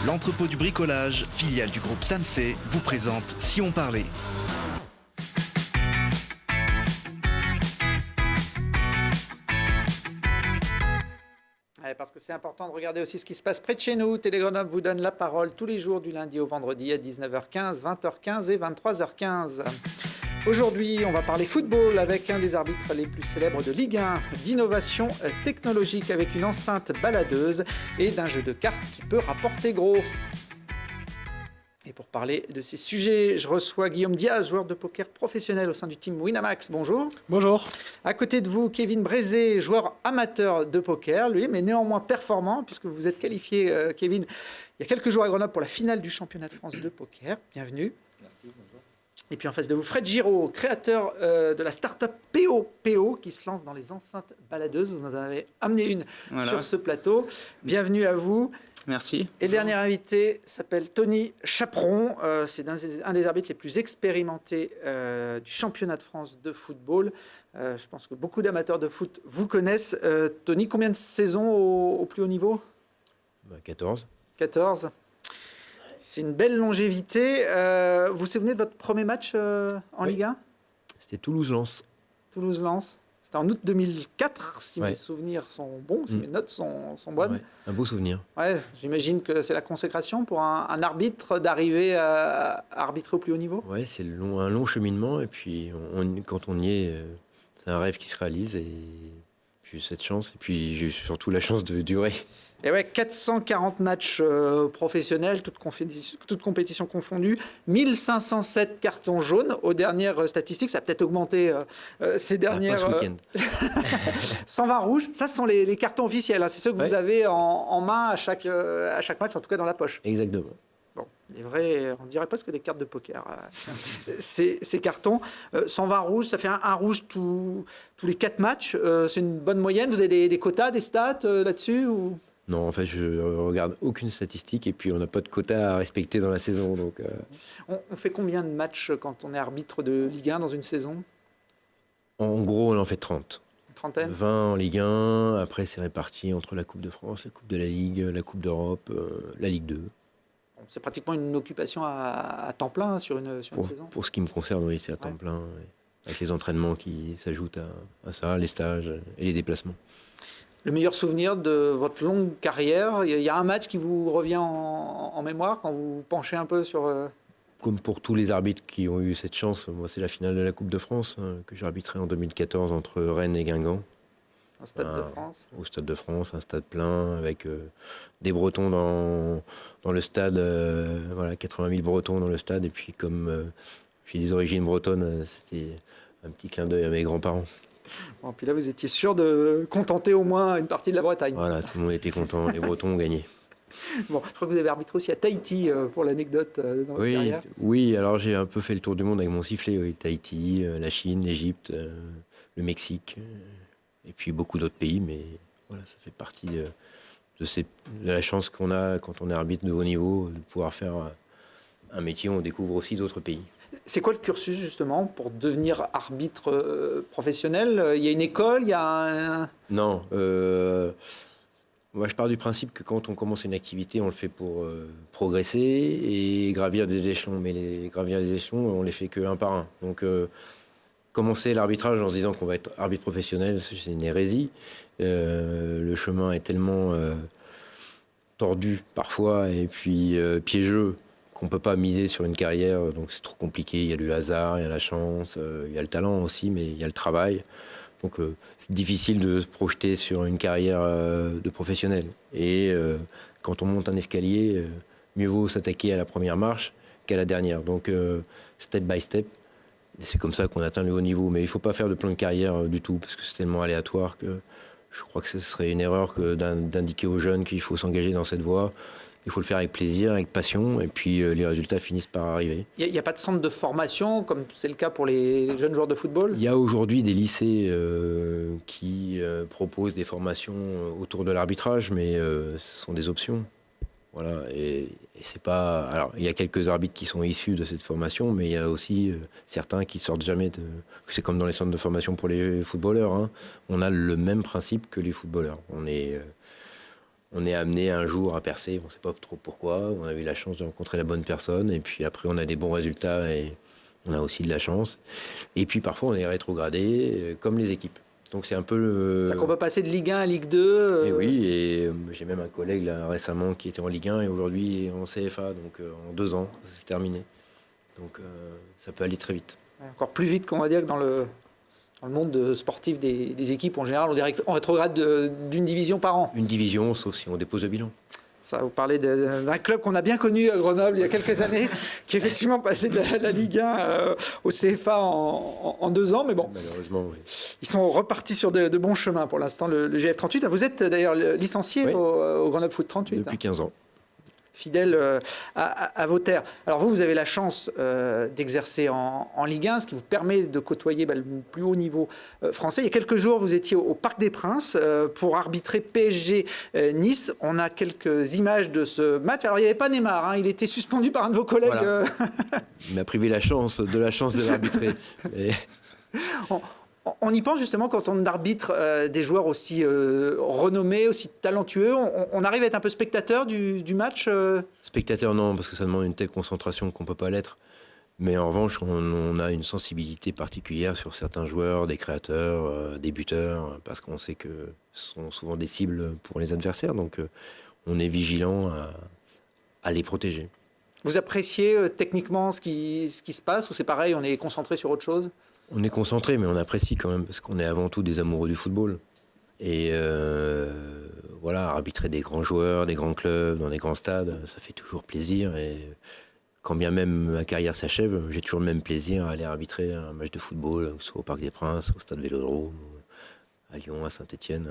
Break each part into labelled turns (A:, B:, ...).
A: L'entrepôt du bricolage, filiale du groupe Samsé, vous présente Si on parlait.
B: Parce que c'est important de regarder aussi ce qui se passe près de chez nous. Télé Grenoble vous donne la parole tous les jours du lundi au vendredi à 19h15, 20h15 et 23h15. Aujourd'hui, on va parler football avec un des arbitres les plus célèbres de Ligue 1, d'innovation technologique avec une enceinte baladeuse et d'un jeu de cartes qui peut rapporter gros. Et pour parler de ces sujets, je reçois Guillaume Diaz, joueur de poker professionnel au sein du team Winamax. Bonjour.
C: Bonjour.
B: À côté de vous, Kevin Brézé, joueur amateur de poker, lui, mais néanmoins performant, puisque vous êtes qualifié, Kevin, il y a quelques jours à Grenoble pour la finale du championnat de France de poker. Bienvenue.
C: Merci, bonjour.
B: Et puis en face de vous, Fred Giraud, créateur de la start-up PO qui se lance dans les enceintes baladeuses. Vous en avez amené une sur ce plateau. Bienvenue à vous.
C: Merci.
B: Et le dernier invité s'appelle Tony Chaperon. C'est un des arbitres les plus expérimentés du championnat de France de football. Je pense que beaucoup d'amateurs de foot vous connaissent. Tony, combien de saisons au plus haut niveau ?
D: 14.
B: 14. C'est une belle longévité. Vous vous souvenez de votre premier match en Ligue 1 ?
D: C'était Toulouse-Lens.
B: Toulouse-Lens. C'était en août 2004, si mes souvenirs sont bons, si mes notes sont bonnes.
D: Ouais, un beau souvenir.
B: Ouais, j'imagine que c'est la consécration pour un arbitre d'arriver à arbitrer au plus haut niveau.
D: Ouais, c'est un long cheminement. Et puis, quand on y est, c'est un rêve qui se réalise. Et j'ai eu cette chance. Et puis, j'ai eu surtout la chance de durer.
B: Et ouais, 440 matchs professionnels, toutes compétitions confondues, 1507 cartons jaunes aux dernières statistiques. Ça a peut-être augmenté ces dernières...
D: Pas ce week-end.
B: 120 rouges, ça ce sont les cartons officiels. Hein. C'est ceux que vous avez en main à chaque match, en tout cas dans la poche.
D: Exactement.
B: Bon, les vrais, on dirait presque des cartes de poker. Ces cartons, 120 rouges, ça fait un rouge tous les 4 matchs. C'est une bonne moyenne. Vous avez des quotas, des stats là-dessus ou...
D: Non, en fait, je regarde aucune statistique et puis on n'a pas de quota à respecter dans la saison. Donc,
B: On fait combien de matchs quand on est arbitre de Ligue 1 dans une saison ?
D: En gros, on en fait 30.
B: Une trentaine ?
D: 20 en Ligue 1. Après, c'est réparti entre la Coupe de France, la Coupe de la Ligue, la Coupe d'Europe, la Ligue 2.
B: C'est pratiquement une occupation à temps plein sur une saison ?
D: Pour ce qui me concerne, oui, c'est à temps plein. Avec les entraînements qui s'ajoutent à ça, les stages et les déplacements.
B: Le meilleur souvenir de votre longue carrière, il y a un match qui vous revient en mémoire quand vous penchez un peu sur...
D: Comme pour tous les arbitres qui ont eu cette chance, moi c'est la finale de la Coupe de France que j'ai arbitré en 2014 entre Rennes et Guingamp.
B: Au Stade de France.
D: Au Stade de France, un stade plein avec des Bretons dans le stade, 80 000 Bretons dans le stade. Et puis comme j'ai des origines bretonnes, c'était un petit clin d'œil à mes grands-parents.
B: Bon, puis là, vous étiez sûr de contenter au moins une partie de la Bretagne.
D: Voilà, tout le monde était content, les Bretons ont gagné.
B: Bon, je crois que vous avez arbitré aussi à Tahiti pour l'anecdote dans votre carrière.
D: Oui, alors j'ai un peu fait le tour du monde avec mon sifflet. Oui. Tahiti, la Chine, l'Égypte, le Mexique, et puis beaucoup d'autres pays. Mais voilà, ça fait partie de la chance qu'on a quand on est arbitre de haut niveau, de pouvoir faire un métier où on découvre aussi d'autres pays.
B: C'est quoi le cursus justement pour devenir arbitre professionnel ? Il y a une école, il y a un...
D: Non, moi je pars du principe que quand on commence une activité, on le fait pour progresser et gravir des échelons. Mais gravir des échelons, on les fait qu'un par un. Donc commencer l'arbitrage en se disant qu'on va être arbitre professionnel, c'est une hérésie. Le chemin est tellement tordu parfois et puis piégeux, qu'on ne peut pas miser sur une carrière, donc c'est trop compliqué. Il y a le hasard, il y a la chance, il y a le talent aussi, mais il y a le travail. Donc c'est difficile de se projeter sur une carrière de professionnel. Et quand on monte un escalier, mieux vaut s'attaquer à la première marche qu'à la dernière. Donc step by step, c'est comme ça qu'on atteint le haut niveau. Mais il ne faut pas faire de plan de carrière du tout, parce que c'est tellement aléatoire que je crois que ce serait une erreur d'indiquer aux jeunes qu'il faut s'engager dans cette voie. Il faut le faire avec plaisir, avec passion, et puis les résultats finissent par arriver.
B: Il n'y a pas de centre de formation, comme c'est le cas pour les jeunes joueurs de football ?
D: Il y a aujourd'hui des lycées qui proposent des formations autour de l'arbitrage, mais ce sont des options. Voilà, et c'est pas... Alors, il y a quelques arbitres qui sont issus de cette formation, mais il y a aussi certains qui sortent jamais de... C'est comme dans les centres de formation pour les footballeurs. Hein. On a le même principe que les footballeurs. on est amené un jour à percer, on ne sait pas trop pourquoi, on a eu la chance de rencontrer la bonne personne, et puis après on a des bons résultats et on a aussi de la chance. Et puis parfois on est rétrogradé, comme les équipes. Donc c'est un peu le...
B: Donc on peut passer de Ligue 1 à Ligue 2.
D: Et oui, et j'ai même un collègue là, récemment qui était en Ligue 1 et aujourd'hui il est en CFA, donc en 2 ans, c'est terminé. Donc ça peut aller très vite.
B: Encore plus vite qu'on va dire que dans le monde sportif des équipes en général, on dirait qu'on rétrograde d'une division par an.
D: Une division, sauf si on dépose le bilan.
B: Ça, vous parlez d'un club qu'on a bien connu à Grenoble il y a quelques années, qui est effectivement passé de la Ligue 1 au CFA en 2 ans. Mais bon,
D: malheureusement, oui.
B: Ils sont repartis sur de bons chemins pour l'instant, le GF38. Vous êtes d'ailleurs licencié
D: oui.
B: au Grenoble Foot 38.
D: Depuis 15 ans.
B: Fidèle à vos terres. Alors vous avez la chance d'exercer en Ligue 1, ce qui vous permet de côtoyer le plus haut niveau français. Il y a quelques jours, vous étiez au Parc des Princes pour arbitrer PSG Nice. On a quelques images de ce match. Alors il n'y avait pas Neymar, hein, il était suspendu par un de vos collègues.
D: Voilà. Il m'a privé de la chance de l'arbitrer. Mais...
B: On y pense justement quand on arbitre des joueurs aussi renommés, aussi talentueux. On arrive à être un peu spectateur du match
D: Spectateur, non, parce que ça demande une telle concentration qu'on ne peut pas l'être. Mais en revanche, on a une sensibilité particulière sur certains joueurs, des créateurs, des buteurs, parce qu'on sait que ce sont souvent des cibles pour les adversaires. Donc on est vigilant à les protéger.
B: Vous appréciez techniquement ce qui se passe ou c'est pareil, on est concentré sur autre chose ?
D: On est concentré, mais on apprécie quand même, parce qu'on est avant tout des amoureux du football. Et voilà, arbitrer des grands joueurs, des grands clubs, dans des grands stades, ça fait toujours plaisir. Et quand bien même ma carrière s'achève, j'ai toujours le même plaisir à aller arbitrer un match de football, que ce soit au Parc des Princes, au Stade Vélodrome, à Lyon, à Saint-Étienne.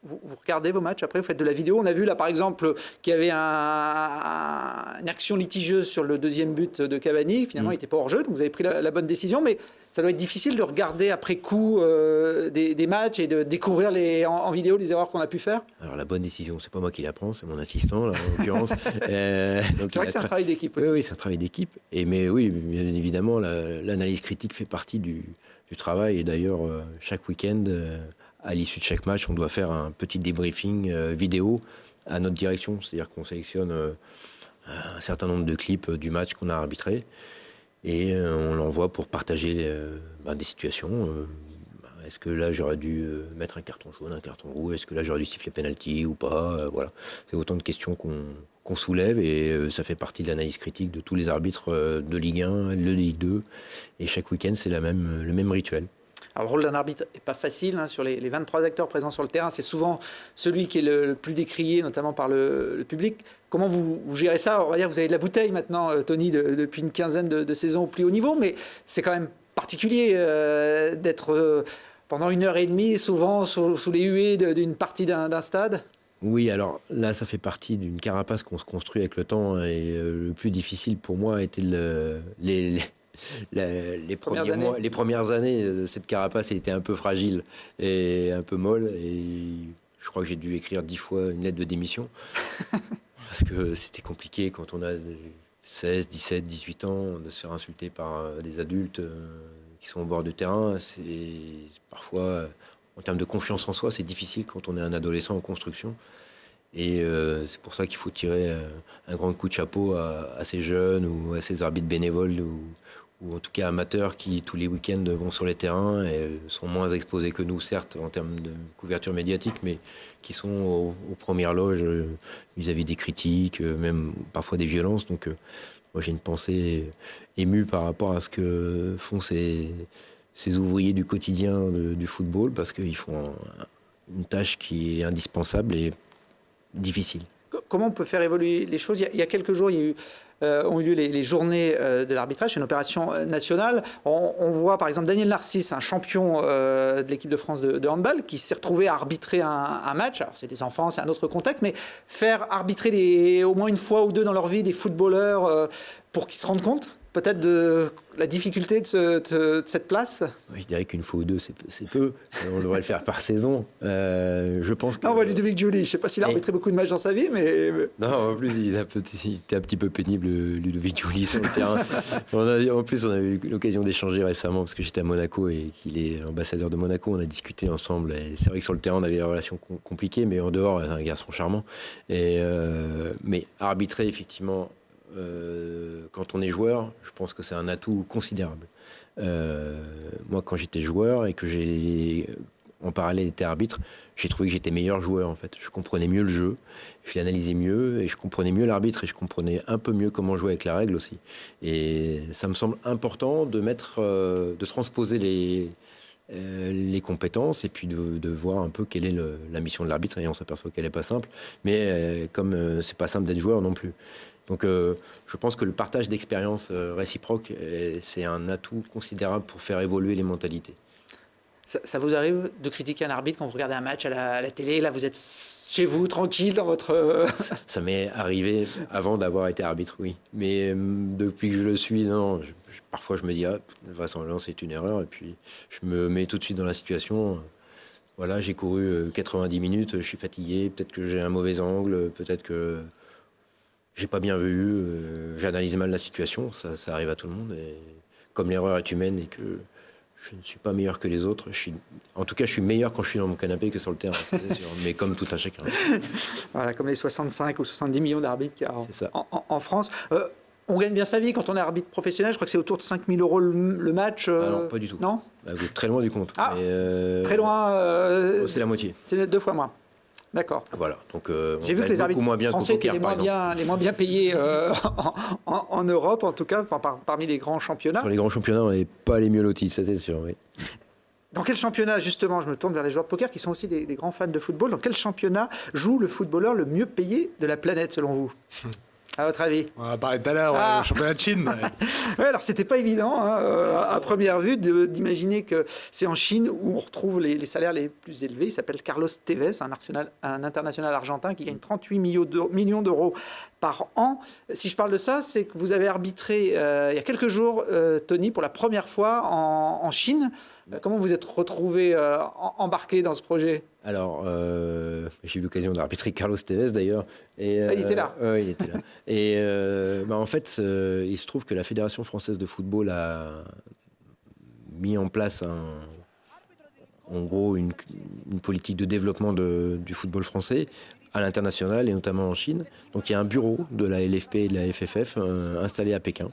B: Vous regardez vos matchs, après vous faites de la vidéo. On a vu là par exemple qu'il y avait une action litigieuse sur le deuxième but de Cavani. Finalement, il n'était pas hors jeu, donc vous avez pris la bonne décision. Mais ça doit être difficile de regarder après coup des matchs et de découvrir en vidéo les erreurs qu'on a pu faire.
D: Alors la bonne décision, c'est pas moi qui la prends, c'est mon assistant là, en l'occurrence.
B: C'est vrai que c'est un travail d'équipe aussi.
D: Oui, c'est un travail d'équipe. Mais oui, bien évidemment, l'analyse critique fait partie du travail. Et d'ailleurs, chaque week-end... à l'issue de chaque match, on doit faire un petit débriefing vidéo à notre direction. C'est-à-dire qu'on sélectionne un certain nombre de clips du match qu'on a arbitré et on l'envoie pour partager des situations. Est-ce que là, j'aurais dû mettre un carton jaune, un carton rouge ? Est-ce que là, j'aurais dû siffler penalty ou pas ? Voilà. C'est autant de questions qu'on soulève et ça fait partie de l'analyse critique de tous les arbitres de Ligue 1, de Ligue 2. Et chaque week-end, c'est le même rituel.
B: Alors, le rôle d'un arbitre n'est pas facile. Sur les 23 acteurs présents sur le terrain, c'est souvent celui qui est le plus décrié, notamment par le public. Comment vous gérez ça ? On va dire, vous avez de la bouteille maintenant, Tony, depuis une quinzaine de saisons au plus haut niveau, mais c'est quand même particulier d'être pendant 1h30, souvent sous les huées d'une partie d'un stade.
D: Oui, alors là, ça fait partie d'une carapace qu'on se construit avec le temps. Et le plus difficile pour moi était les premières années, cette carapace était un peu fragile et un peu molle. Et je crois que j'ai dû écrire 10 fois une lettre de démission. Parce que c'était compliqué quand on a 16, 17, 18 ans de se faire insulter par des adultes qui sont au bord du terrain. C'est parfois, en termes de confiance en soi, c'est difficile quand on est un adolescent en construction. Et c'est pour ça qu'il faut tirer un grand coup de chapeau à ces jeunes ou à ces arbitres bénévoles ou en tout cas amateurs qui tous les week-ends vont sur les terrains et sont moins exposés que nous, certes, en termes de couverture médiatique, mais qui sont aux premières loges vis-à-vis des critiques, même parfois des violences. Donc moi j'ai une pensée émue par rapport à ce que font ces ouvriers du quotidien du football, parce qu'ils font une tâche qui est indispensable et difficile.
B: Comment on peut faire évoluer les choses ? Il y a quelques jours, ont eu lieu les journées de l'arbitrage, c'est une opération nationale. On voit par exemple Daniel Narcisse, un champion de l'équipe de France de handball, qui s'est retrouvé à arbitrer un match. Alors c'est des enfants, c'est un autre contexte, mais faire arbitrer au moins une fois ou deux dans leur vie des footballeurs pour qu'ils se rendent compte peut-être de la difficulté de cette place?
D: Je dirais qu'une fois ou deux, c'est peu. On devrait le faire par saison. Je pense que...
B: Là, on voit Ludovic Giuli. Je ne sais pas s'il a arbitré beaucoup de matchs dans sa vie, mais...
D: Non, en plus, il était un petit peu pénible, Ludovic Giuli, sur le terrain. En plus, on a eu l'occasion d'échanger récemment, parce que j'étais à Monaco et qu'il est ambassadeur de Monaco. On a discuté ensemble. Et c'est vrai que sur le terrain, on avait des relations compliquées, mais en dehors, c'est un garçon charmant. Mais arbitrer, effectivement... quand on est joueur, je pense que c'est un atout considérable. Moi, quand j'étais joueur et que j'ai en parallèle été arbitre, j'ai trouvé que j'étais meilleur joueur en fait. Je comprenais mieux le jeu, je l'analysais mieux et je comprenais mieux l'arbitre et je comprenais un peu mieux comment jouer avec la règle aussi. Et ça me semble important de transposer les compétences et puis de voir un peu quelle est la mission de l'arbitre, et on s'aperçoit qu'elle n'est pas simple, mais comme c'est pas simple d'être joueur non plus. Donc je pense que le partage d'expériences réciproques, c'est un atout considérable pour faire évoluer les mentalités.
B: Ça vous arrive de critiquer un arbitre quand vous regardez un match à la télé? Là, vous êtes chez vous, tranquille, dans votre...
D: Ça m'est arrivé avant d'avoir été arbitre, oui. Mais depuis que je le suis, non. Parfois, je me dis, vraisemblablement, c'est une erreur. Et puis, je me mets tout de suite dans la situation. Voilà, j'ai couru 90 minutes, je suis fatigué. Peut-être que j'ai un mauvais angle. Peut-être que j'ai pas bien vu. J'analyse mal la situation. Ça arrive à tout le monde. Et comme l'erreur est humaine et que... je ne suis pas meilleur que les autres. En tout cas, je suis meilleur quand je suis dans mon canapé que sur le terrain, c'est sûr. Mais comme tout un chacun.
B: Voilà, comme les 65 ou 70 millions d'arbitres qu'il y a en France. On gagne bien sa vie quand on est arbitre professionnel. Je crois que c'est autour de 5 000 € le match.
D: Non, pas du tout.
B: Non,
D: vous êtes très loin du compte.
B: Très loin.
D: C'est la moitié.
B: C'est 2 fois moins. D'accord.
D: Voilà. Donc,
B: j'ai vu que les arbitres français étaient les moins bien payés en Europe, en tout cas, parmi les grands championnats.
D: Sur les grands championnats, on n'est pas les mieux lotis, ça c'est sûr. Oui.
B: Dans quel championnat, justement, je me tourne vers les joueurs de poker qui sont aussi des grands fans de football, dans quel championnat joue le footballeur le mieux payé de la planète, selon vous? À votre avis?
C: On va parler tout à l'heure, le championnat de Chine.
B: Ouais, alors c'était pas évident à première vue d'imaginer que c'est en Chine où on retrouve les salaires les plus élevés. Il s'appelle Carlos Tevez, un international argentin qui gagne 38 millions d'euros par an. Si je parle de ça, c'est que vous avez arbitré il y a quelques jours, Tony, pour la première fois en Chine. Comment vous êtes retrouvé embarqué dans ce projet?
D: Alors, j'ai eu l'occasion d'arbitrer Carlos Tevez d'ailleurs.
B: Il était là.
D: Il était là. Et en fait, il se trouve que la Fédération française de football a mis en place en gros une politique de développement du football français à l'international et notamment en Chine. Donc il y a un bureau de la LFP et de la FFF installé à Pékin.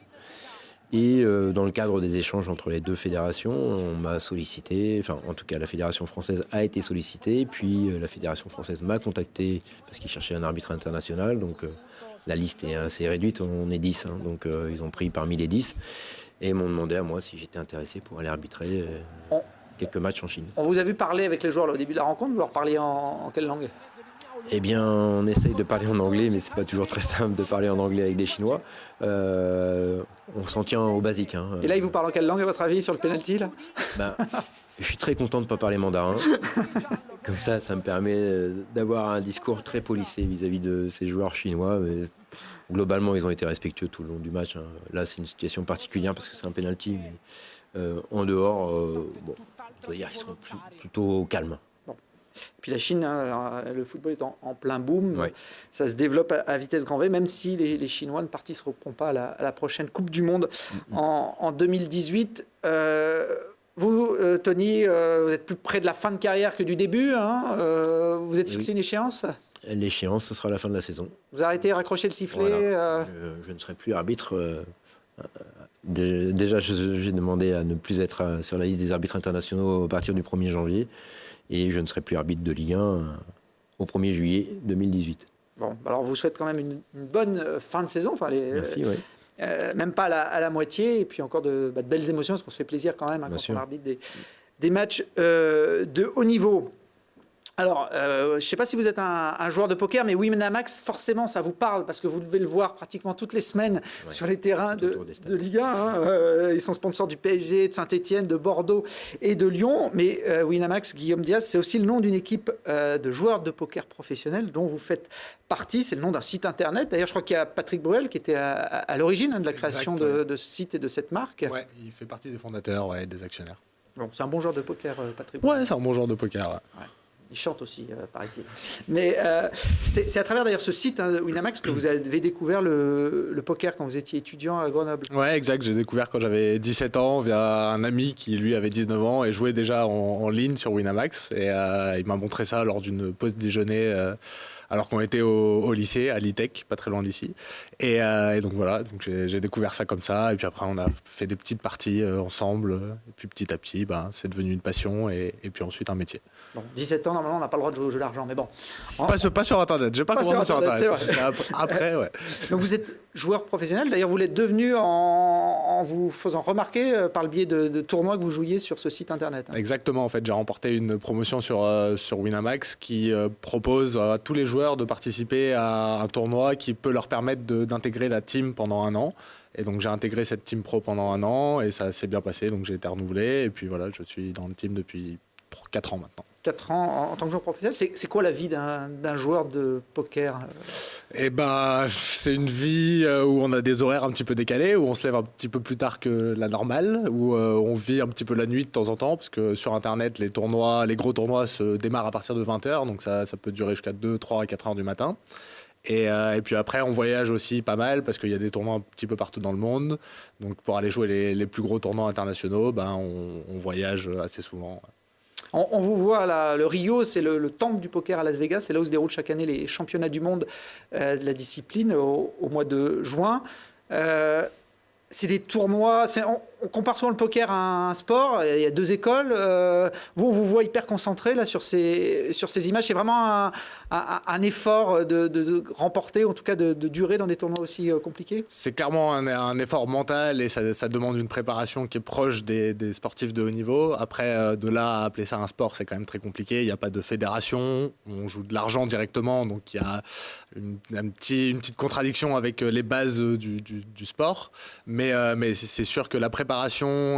D: Et dans le cadre des échanges entre les deux fédérations, on m'a sollicité, enfin en tout cas la fédération française a été sollicitée, puis la fédération française m'a contacté parce qu'ils cherchaient un arbitre international, donc la liste est assez réduite, on est 10, donc ils ont pris parmi les 10 et m'ont demandé à moi si j'étais intéressé pour aller arbitrer quelques matchs en Chine.
B: On vous a vu parler avec les joueurs là, au début de la rencontre, vous leur parliez en quelle langue?
D: Eh bien, on essaye de parler en anglais, mais c'est pas toujours très simple de parler en anglais avec des Chinois. On s'en tient au basique.
B: Et là, ils vous parlent en quelle langue, à votre avis, sur le penalty là?
D: Je suis très content de ne pas parler mandarin. Comme ça me permet d'avoir un discours très policé vis-à-vis de ces joueurs chinois. Mais globalement, ils ont été respectueux tout le long du match. Là, c'est une situation particulière parce que c'est un penalty. Mais en dehors, on doit dire qu'ils sont plutôt calmes.
B: Puis la Chine, le football est en plein boom.
D: Ouais.
B: Ça se développe à vitesse grand V, même si les Chinois ne participeront pas à la prochaine Coupe du Monde en 2018. Vous, Tony, vous êtes plus près de la fin de carrière que du début. Vous êtes fixé une échéance?
D: L'échéance, ce sera la fin de la saison.
B: Vous arrêtez, raccrochez le sifflet.
D: Voilà. Je ne serai plus arbitre. Déjà, j'ai demandé à ne plus être sur la liste des arbitres internationaux à partir du 1er janvier. Et je ne serai plus arbitre de Ligue 1 au 1er juillet 2018.
B: Bon, alors on vous souhaite quand même une bonne fin de saison.
D: Merci, oui.
B: Même pas à la moitié. Et puis encore de belles émotions, parce qu'on se fait plaisir quand même quand on arbitre des matchs de haut niveau. Alors, je ne sais pas si vous êtes un joueur de poker, mais Winamax, forcément, ça vous parle parce que vous devez le voir pratiquement toutes les semaines sur les terrains de Ligue 1. Hein. Ils sont sponsors du PSG, de Saint-Etienne, de Bordeaux et de Lyon. Mais Winamax, Guillaume Diaz, c'est aussi le nom d'une équipe de joueurs de poker professionnels dont vous faites partie. C'est le nom d'un site internet. D'ailleurs, je crois qu'il y a Patrick Bruel qui était à l'origine de la création de ce site et de cette marque.
C: Ouais, il fait partie des fondateurs et des actionnaires.
B: Bon, c'est un bon joueur de poker, Patrick Bruel.
C: Ouais, c'est un bon joueur de poker.
B: Ouais. Il chante aussi, paraît-il. Mais c'est à travers d'ailleurs ce site, Winamax, que vous avez découvert le poker quand vous étiez étudiant à Grenoble.
C: Ouais, exact. J'ai découvert quand j'avais 17 ans via un ami qui, lui, avait 19 ans et jouait déjà en ligne sur Winamax. Et il m'a montré ça lors d'une pause déjeuner alors qu'on était au lycée, à l'ITEC, pas très loin d'ici. Et donc voilà, donc j'ai découvert ça comme ça. Et puis après, on a fait des petites parties ensemble. Et puis petit à petit, c'est devenu une passion et puis ensuite un métier.
B: Bon, 17 ans, normalement, on n'a pas le droit de jouer au jeu d'argent, mais bon.
C: Pas sur Internet, j'ai pas commencé sur Internet.
B: C'est vrai.
C: Après, ouais.
B: Donc vous êtes joueur professionnel, d'ailleurs vous l'êtes devenu en vous faisant remarquer par le biais de tournois que vous jouiez sur ce site Internet.
C: Exactement, en fait, j'ai remporté une promotion sur Winamax qui propose à tous les joueurs de participer à un tournoi qui peut leur permettre d'intégrer la team pendant un an. Et donc j'ai intégré cette team pro pendant un an et ça s'est bien passé, donc j'ai été renouvelé et puis voilà, je suis dans le team depuis 4 ans maintenant.
B: 4 ans en tant que joueur professionnel, c'est quoi la vie d'un joueur de poker?
C: Eh ben, c'est une vie où on a des horaires un petit peu décalés, où on se lève un petit peu plus tard que la normale, où on vit un petit peu la nuit de temps en temps, parce que sur Internet, les gros tournois se démarrent à partir de 20h, donc ça peut durer jusqu'à 2, 3 et 4 heures du matin. Et puis après, on voyage aussi pas mal, parce qu'il y a des tournois un petit peu partout dans le monde. Donc pour aller jouer les plus gros tournois internationaux, on voyage assez souvent.
B: On vous voit là, le Rio, c'est le temple du poker à Las Vegas. C'est là où se déroulent chaque année les championnats du monde de la discipline au mois de juin. C'est des tournois. On compare souvent le poker à un sport. Il y a 2 écoles. On vous voit hyper concentré là sur ces images. C'est vraiment un effort de remporter, en tout cas de durer dans des tournois aussi compliqués.
C: C'est clairement un effort mental et ça demande une préparation qui est proche des sportifs de haut niveau. Après, de là à appeler ça un sport, c'est quand même très compliqué. Il n'y a pas de fédération. On joue de l'argent directement, donc il y a une petite contradiction avec les bases du sport. Mais c'est sûr que la préparation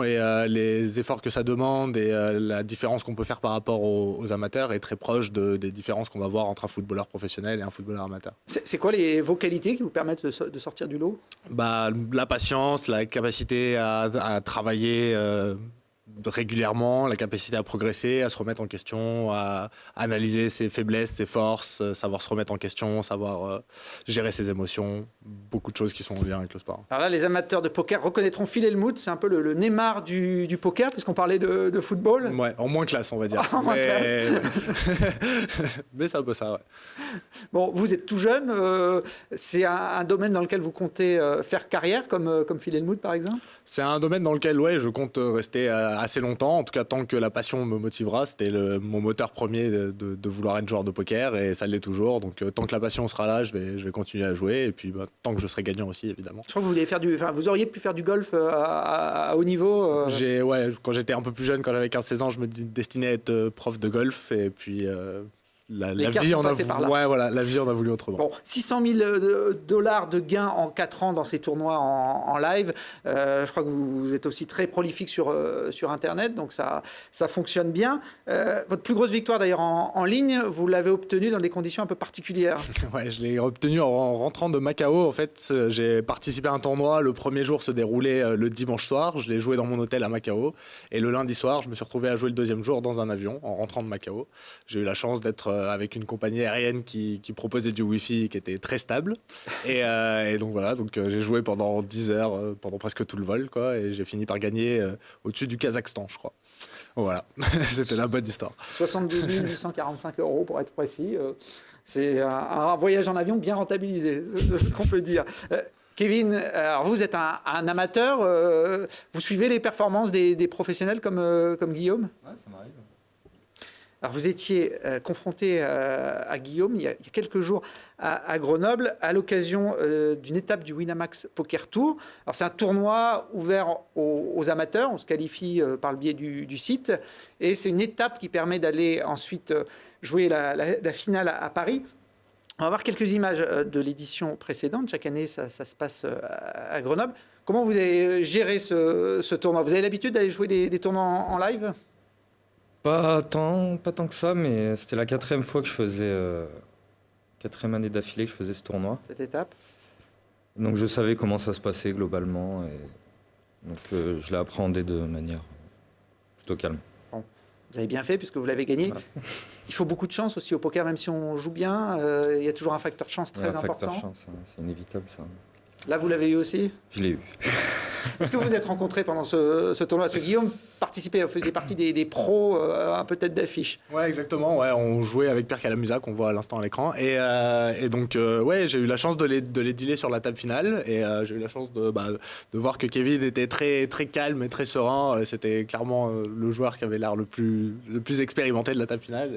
C: et les efforts que ça demande et la différence qu'on peut faire par rapport aux amateurs est très proche des différences qu'on va voir entre un footballeur professionnel et un footballeur amateur.
B: C'est quoi vos qualités qui vous permettent de sortir du lot?
C: La patience, la capacité à travailler régulièrement, la capacité à progresser, à se remettre en question, à analyser ses faiblesses, ses forces, savoir se remettre en question, savoir gérer ses émotions, beaucoup de choses qui sont en lien avec le sport.
B: Alors là, les amateurs de poker reconnaîtront Phil Hellmuth, c'est un peu le Neymar du poker, puisqu'on parlait de football.
C: Ouais, en moins classe, on va dire.
B: En moins classe.
C: Mais c'est un peu ça, ouais.
B: Bon, vous êtes tout jeune, c'est un domaine dans lequel vous comptez faire carrière, comme Phil Hellmuth par exemple?
C: C'est un domaine dans lequel je compte rester assez longtemps, en tout cas tant que la passion me motivera. C'était mon moteur premier de vouloir être joueur de poker et ça l'est toujours. Donc tant que la passion sera là, je vais continuer à jouer et puis tant que je serai gagnant aussi, évidemment.
B: Je crois que vous auriez pu faire du golf à haut niveau.
C: Quand j'étais un peu plus jeune, quand j'avais 15-16 ans, je me destinais à être prof de golf et puis la vie en a voulu autrement.
B: Bon, 600 000 $ de gains en 4 ans dans ces tournois en live. Je crois que vous êtes aussi très prolifique sur Internet, donc ça fonctionne bien. Votre plus grosse victoire d'ailleurs en ligne, vous l'avez obtenue dans des conditions un peu particulières.
C: Ouais, je l'ai obtenue en rentrant de Macao. En fait, j'ai participé à un tournoi. Le premier jour se déroulait le dimanche soir. Je l'ai joué dans mon hôtel à Macao. Et le lundi soir, je me suis retrouvé à jouer le deuxième jour dans un avion en rentrant de Macao. J'ai eu la chance d'être avec une compagnie aérienne qui proposait du Wi-Fi qui était très stable. Et donc voilà, j'ai joué pendant 10 heures, pendant presque tout le vol, quoi, et j'ai fini par gagner au-dessus du Kazakhstan, je crois. Voilà, c'était la bonne histoire.
B: 72 845 € pour être précis. C'est un voyage en avion bien rentabilisé, ce qu'on peut dire. Kevin, alors vous êtes un amateur, vous suivez les performances des professionnels comme Guillaume?
E: Ouais, ça m'arrive.
B: Alors, vous étiez confronté à Guillaume il y a quelques jours à Grenoble à l'occasion d'une étape du Winamax Poker Tour. Alors, c'est un tournoi ouvert aux amateurs. On se qualifie par le biais du site. Et c'est une étape qui permet d'aller ensuite jouer la finale à Paris. On va voir quelques images de l'édition précédente. Chaque année, ça se passe à Grenoble. Comment vous avez géré ce tournoi? Vous avez l'habitude d'aller jouer des tournois en live?
E: Pas tant que ça, mais c'était la quatrième fois que je faisais, quatrième année d'affilée que je faisais ce tournoi.
B: Cette étape?
E: Donc je savais comment ça se passait globalement, et donc je l'ai appréhendé de manière plutôt calme.
B: Bon. Vous avez bien fait puisque vous l'avez gagné.
E: Voilà.
B: Il faut beaucoup de chance aussi au poker, même si on joue bien. Il y a toujours un facteur chance très
E: Un
B: important.
E: facteur chance, hein, c'est inévitable ça.
B: Là, vous l'avez eu aussi?
E: Je l'ai eu.
B: Est-ce que vous vous êtes rencontrés pendant ce tournoi? Parce que Guillaume faisait partie des pros un peu tête d'affiche.
C: Ouais, exactement. Ouais, on jouait avec Pierre Calamusa, qu'on voit à l'instant à l'écran. Et donc, ouais, j'ai eu la chance de les dealer sur la table finale. Et j'ai eu la chance de voir que Kevin était très, très calme et très serein. C'était clairement le joueur qui avait l'air le plus expérimenté de la table finale.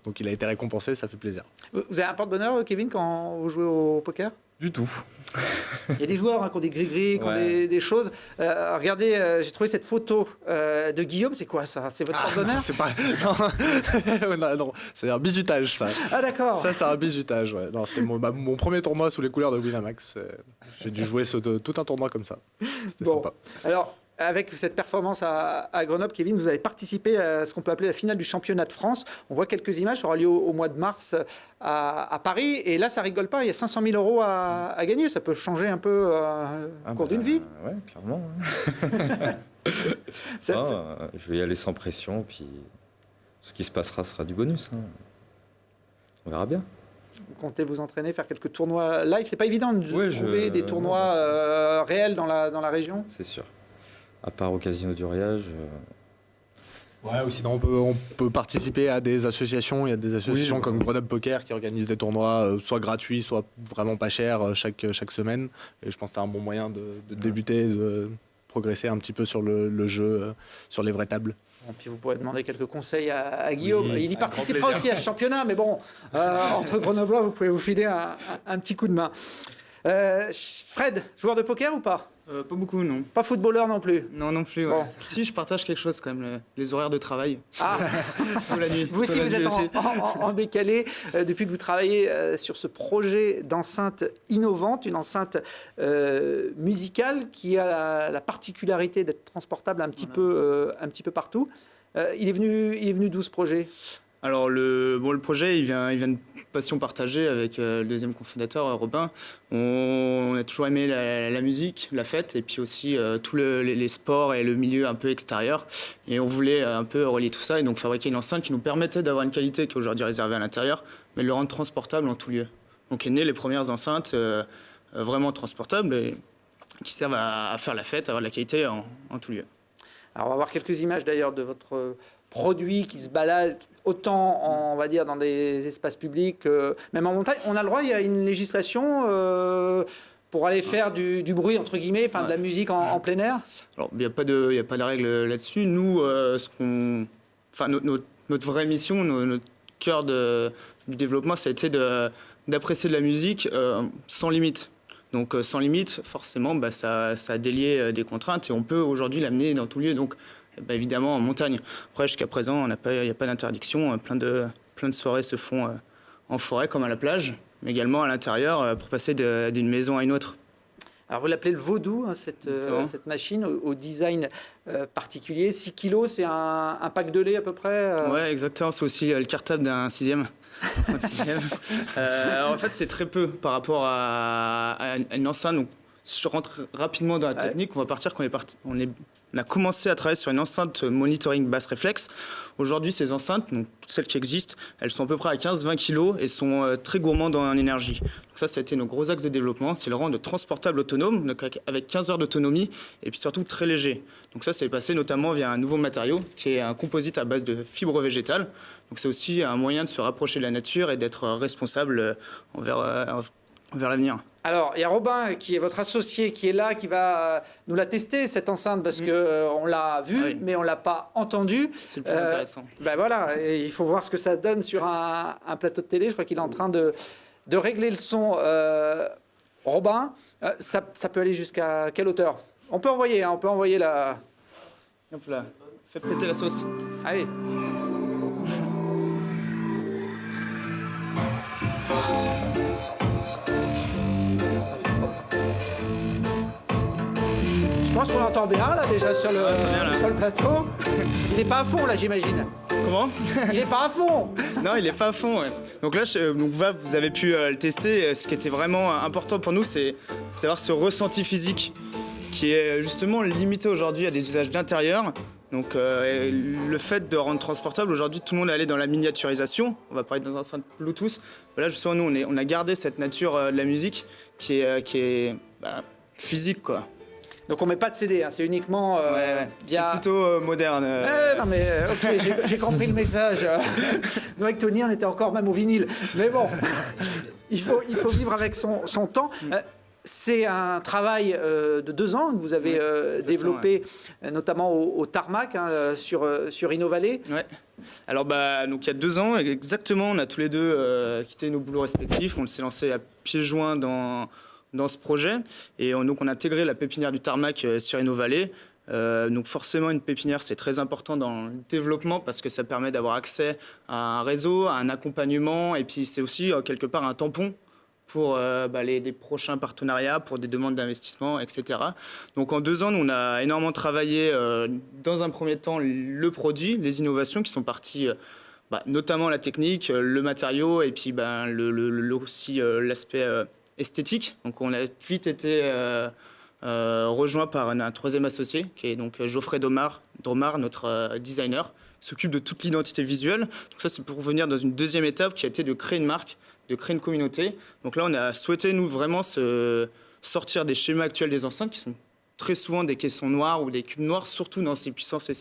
C: Donc, il a été récompensé, ça fait plaisir.
B: Vous avez un porte-bonheur, Kevin, quand vous jouez au poker?
E: Du tout.
B: Il y a des joueurs qui ont des gris-gris, qui ont
E: Ouais.
B: des choses. Regardez, j'ai trouvé cette photo de Guillaume. C'est quoi ça? C'est votre porte-bonheur?
C: C'est pas. Non, non, c'est un bizutage, ça.
B: Ah d'accord.
C: Ça, c'est un bizutage, ouais. Non, c'était mon premier tournoi sous les couleurs de Winamax. J'ai dû jouer tout un tournoi comme ça. C'était
B: Bon.
C: sympa.
B: Alors, avec cette performance à Grenoble, Kevin, vous avez participé à ce qu'on peut appeler la finale du championnat de France. On voit quelques images, ça aura lieu au mois de mars à Paris. Et là, ça rigole pas, il y a 500 000 euros à gagner. Ça peut changer un peu au cours d'une vie.
E: Ouais, clairement.
B: C'est-
E: Je vais y aller sans pression, puis ce qui se passera sera du bonus. Hein. On verra bien.
B: Vous comptez vous entraîner, faire quelques tournois live. C'est pas évident de
E: Ouais,
B: trouver des tournois réels dans la région.
E: C'est sûr. À part au Casino du Riage.
C: Ouais, ou sinon on peut participer à des associations. Il y a des associations
E: Oui.
C: comme Grenoble Poker qui organisent des tournois soit gratuits, soit vraiment pas chers chaque semaine. Et je pense que c'est un bon moyen de débuter, de progresser un petit peu sur le jeu, sur les vraies tables.
B: Et puis vous pourrez demander quelques conseils à Guillaume.
C: Oui,
B: Il y
C: avec
B: participera
C: grand plaisir.
B: aussi à ce championnat, mais bon, entre Grenoblois, vous pouvez vous filer un petit coup de main. Fred, joueur de poker ou pas?
F: Pas beaucoup, non.
B: Pas footballeur non plus.
F: Non plus. Ouais.
B: Bon.
F: Si, je partage quelque chose quand même, les horaires de travail.
B: Ah,
F: Toute la nuit.
B: vous aussi,
F: Toute la
B: vous
F: nuit
B: êtes
F: aussi.
B: en décalé depuis que vous travaillez sur ce projet d'enceinte innovante, une enceinte musicale qui a la particularité d'être transportable un petit peu partout. Il est venu d'où ce projet?
F: Alors, le projet, il vient de passion partagée avec le deuxième cofondateur, Robin. On a toujours aimé la musique, la fête, et puis aussi tous les sports et le milieu un peu extérieur. Et on voulait un peu relier tout ça, et donc fabriquer une enceinte qui nous permettait d'avoir une qualité qui est aujourd'hui réservée à l'intérieur, mais de le rendre transportable en tout lieu. Donc est né les premières enceintes vraiment transportables, et qui servent à faire la fête, à avoir de la qualité en tout lieu.
B: Alors, on va voir quelques images d'ailleurs de votre produit qui se balade autant, on va dire, dans des espaces publics, même en montagne. On a le droit, il y a une législation pour aller faire du bruit, entre guillemets, enfin de la musique en plein air.
F: Alors, il n'y a pas de règle là-dessus. Nous, notre vraie mission, notre cœur du développement, ça a été d'apprécier de la musique sans limite. Donc, sans limite, forcément, ça a délié des contraintes et on peut aujourd'hui l'amener dans tout lieu. Donc, évidemment, en montagne. Après, jusqu'à présent, il n'y a pas d'interdiction. Plein de soirées se font en forêt, comme à la plage, mais également à l'intérieur pour passer d'une maison à une autre.
B: Alors, vous l'appelez le vaudou, hein, cette machine au design particulier. 6 kilos, c'est un pack de lait à peu près
F: Ouais, exactement. C'est aussi le cartable d'un sixième. En fait, c'est très peu par rapport à une enceinte. Donc, si je rentre rapidement dans la technique, on va partir qu'on on a commencé à travailler sur une enceinte monitoring basse réflexe. Aujourd'hui, ces enceintes, donc toutes celles qui existent, elles sont à peu près à 15-20 kg et sont très gourmandes en énergie. Donc ça a été nos gros axes de développement, c'est le rendre transportable autonome, donc avec 15 heures d'autonomie, et puis surtout très léger. Donc ça, c'est passé notamment via un nouveau matériau, qui est un composite à base de fibres végétales. Donc c'est aussi un moyen de se rapprocher de la nature et d'être responsable envers l'avenir.
B: Alors, il y a Robin, qui est votre associé, qui est là, qui va nous la tester, cette enceinte, parce qu'on l'a vue,
F: Oui.
B: mais on ne l'a pas entendue.
F: C'est le plus intéressant.
B: Ben voilà, et il faut voir ce que ça donne sur un plateau de télé. Je crois qu'il est en train de régler le son. Robin, ça peut aller jusqu'à quelle hauteur? On peut envoyer la...
F: Hop là, fais péter la sauce.
B: Allez. Je pense qu'on l'entend bien là déjà sur le plateau. Il n'est pas à fond là, j'imagine.
F: Comment?
B: Il n'est pas à fond.
F: Non, il est pas à fond. Ouais. Donc là, vous avez pu le tester. Ce qui était vraiment important pour nous, c'est d'avoir ce ressenti physique qui est justement limité aujourd'hui à des usages d'intérieur. Donc le fait de rendre transportable, aujourd'hui tout le monde est allé dans la miniaturisation. On va parler dans un enceinte Bluetooth. Là justement, nous on a gardé cette nature de la musique qui est physique, quoi.
B: Donc on met pas de CD, hein, c'est uniquement
F: Ouais.
B: via...
F: C'est plutôt moderne.
B: Non mais ok, j'ai compris le message. Nous avec Tony, on était encore même au vinyle. Mais bon, il faut vivre avec son temps. C'est un travail de 2 ans que vous avez développé, notamment au Tarmac, hein, sur InnoValley.
F: Ouais. Alors donc il y a 2 ans exactement, on a tous les deux quitté nos boulots respectifs. On s'est lancé à pieds joints dans ce projet et donc on a intégré la pépinière du Tarmac sur InnoValley. Donc forcément une pépinière c'est très important dans le développement parce que ça permet d'avoir accès à un réseau, à un accompagnement et puis c'est aussi quelque part un tampon pour des prochains partenariats, pour des demandes d'investissement, etc. Donc en 2 ans, nous, on a énormément travaillé dans un premier temps le produit, les innovations qui sont parties, notamment la technique, le matériau et puis aussi l'aspect esthétique. Donc on a vite été rejoint par un troisième associé qui est donc Geoffrey Dromard, notre designer, qui s'occupe de toute l'identité visuelle. Donc ça, c'est pour venir dans une deuxième étape qui a été de créer une marque, de créer une communauté. Donc là, on a souhaité, nous, vraiment sortir des schémas actuels des enceintes qui sont très souvent des caissons noirs ou des cubes noirs, surtout dans ces puissances et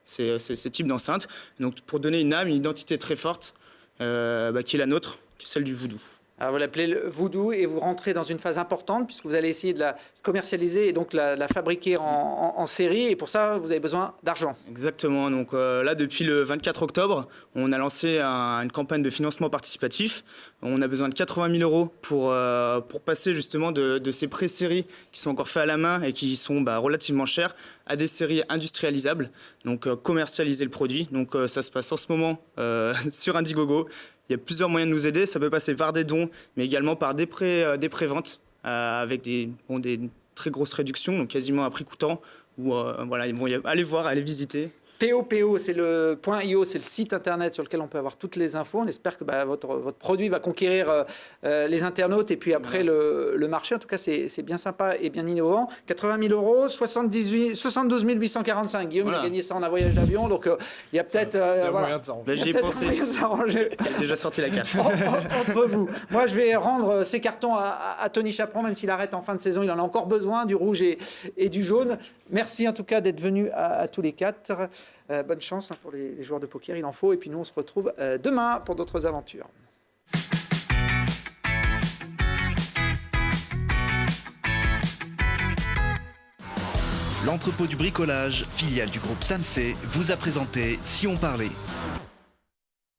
F: ces types d'enceintes. Donc pour donner une âme, une identité très forte, qui est la nôtre, qui est celle du voodoo.
B: Alors vous l'appelez le Voodoo et vous rentrez dans une phase importante puisque vous allez essayer de la commercialiser et donc la fabriquer en série. Et pour ça, vous avez besoin d'argent.
F: Exactement. Donc là, depuis le 24 octobre, on a lancé une campagne de financement participatif. On a besoin de 80 000 euros pour passer justement de ces pré-séries qui sont encore faits à la main et qui sont relativement chères à des séries industrialisables. Donc commercialiser le produit. Donc ça se passe en ce moment sur Indiegogo. Il y a plusieurs moyens de nous aider. Ça peut passer par des dons, mais également par des préventes avec des très grosses réductions, donc quasiment à prix coûtant. Allez voir, allez visiter.
B: POPO, c'est le .io, c'est le site internet sur lequel on peut avoir toutes les infos. On espère que votre produit va conquérir les internautes et puis après le marché. En tout cas, c'est bien sympa et bien innovant. 80 000 euros, 72 845. Guillaume, il a gagné ça en un voyage d'avion, donc il y a peut-être
C: moyen de s'arranger.
F: J'y ai pensé.
B: moyen de s'arranger.
F: J'ai déjà sorti la carte.
B: Entre vous. Moi, je vais rendre ces cartons à Tony Chaperon, même s'il arrête en fin de saison. Il en a encore besoin, du rouge et du jaune. Merci en tout cas d'être venus à tous les 4. Bonne chance pour les joueurs de poker, il en faut. Et puis nous, on se retrouve demain pour d'autres aventures.
A: L'entrepôt du bricolage, filiale du groupe Samsé, vous a présenté Si on parlait.